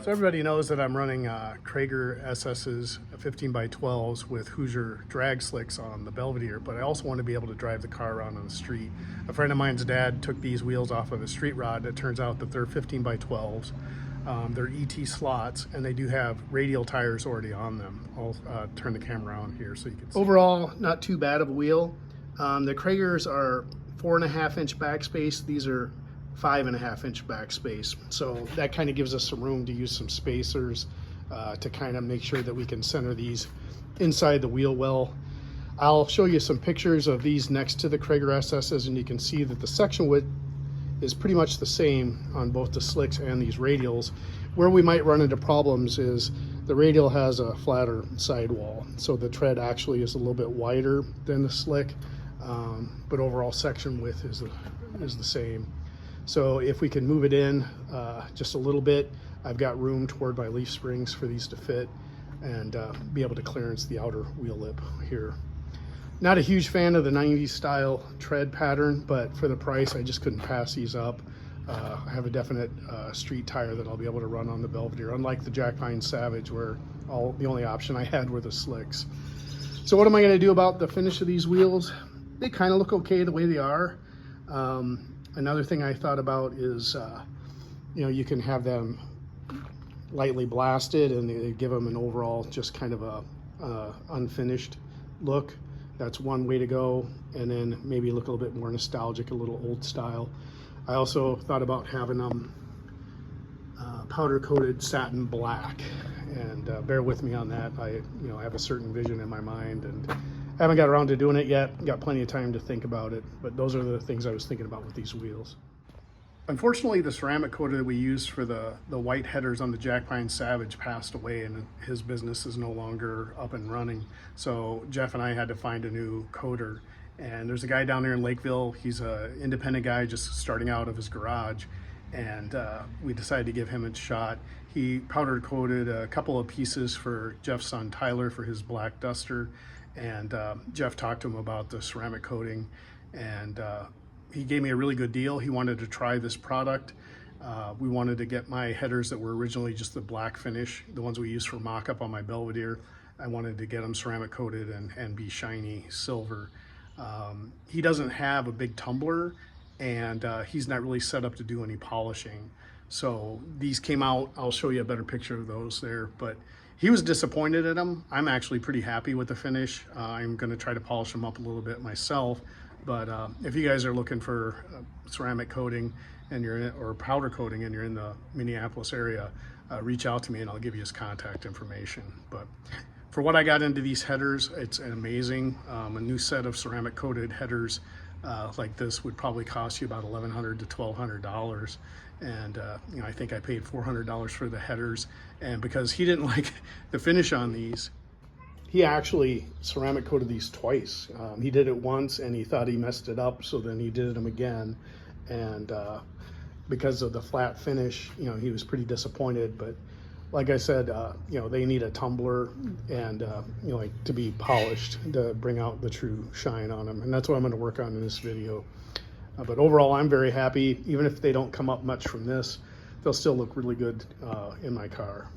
So everybody knows that I'm running Traeger SS's 15 by 12s with Hoosier drag slicks on the Belvedere, but I also want to be able to drive the car around on the street. A friend of mine's dad took these wheels off of a street rod. It turns out that they're 15 by 12s. They're ET slots, and they do have radial tires already on them. I'll turn the camera on here so you can see. Overall, not too bad of a wheel. The Traegers are 4.5-inch backspace. These are 5.5-inch backspace, so that kind of gives us some room to use some spacers to kind of make sure that we can center these inside the wheel well. I'll show you some pictures of these next to the Traeger SS's, and you can see that the section width is pretty much the same on both the slicks and these radials. Where we might run into problems is the radial has a flatter sidewall, so the tread actually is a little bit wider than the slick, but overall section width is the same. So if we can move it in just a little bit, I've got room toward my leaf springs for these to fit and be able to clearance the outer wheel lip here. Not a huge fan of the 90s style tread pattern, but for the price, I just couldn't pass these up. I have a definite street tire that I'll be able to run on the Belvedere, unlike the Jack Pine Savage, where the only option I had were the slicks. So what am I gonna do about the finish of these wheels? They kind of look okay the way they are. Another thing I thought about is, you can have them lightly blasted and they give them an overall just kind of a unfinished look. That's one way to go. And then maybe look a little bit more nostalgic, a little old style. I also thought about having them powder coated satin black, and bear with me on that. I have a certain vision in my mind and haven't got around to doing it yet. Got plenty of time to think about it, but those are the things I was thinking about with these wheels. Unfortunately, the ceramic coater that we used for the white headers on the Jack Pine Savage passed away, and his business is no longer up and running. So Jeff and I had to find a new coater. And there's a guy down there in Lakeville. He's an independent guy just starting out of his garage. And we decided to give him a shot. He powder coated a couple of pieces for Jeff's son Tyler for his black Duster. And Jeff talked to him about the ceramic coating, and he gave me a really good deal. He wanted to try this product. We wanted to get my headers that were originally just the black finish, the ones we used for mock-up on my Belvedere. I wanted to get them ceramic coated and be shiny silver. He doesn't have a big tumbler, and he's not really set up to do any polishing. So these came out. I'll show you a better picture of those there, but he was disappointed in them. I'm actually pretty happy with the finish. I'm going to try to polish them up a little bit myself. But if you guys are looking for ceramic coating and or powder coating and you're in the Minneapolis area, reach out to me and I'll give you his contact information. But for what I got into these headers, it's amazing. A new set of ceramic coated headers like this would probably cost you about $1,100 to $1,200. And I think I paid $400 for the headers. And because he didn't like the finish on these, he actually ceramic coated these twice. He did it once and he thought he messed it up, so then he did them again. And because of the flat finish, he was pretty disappointed. But like I said, they need a tumbler and to be polished to bring out the true shine on them. And that's what I'm going to work on in this video. But overall, I'm very happy. Even if they don't come up much from this, they'll still look really good in my car.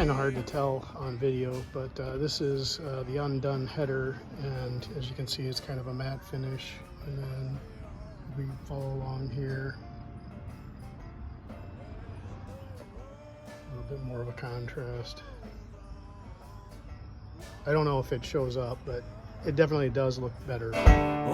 Hard to tell on video, but this is the undone header, and as you can see, it's kind of a matte finish. And then we follow along here, a little bit more of a contrast. I don't know if it shows up, but it definitely does look better. Well,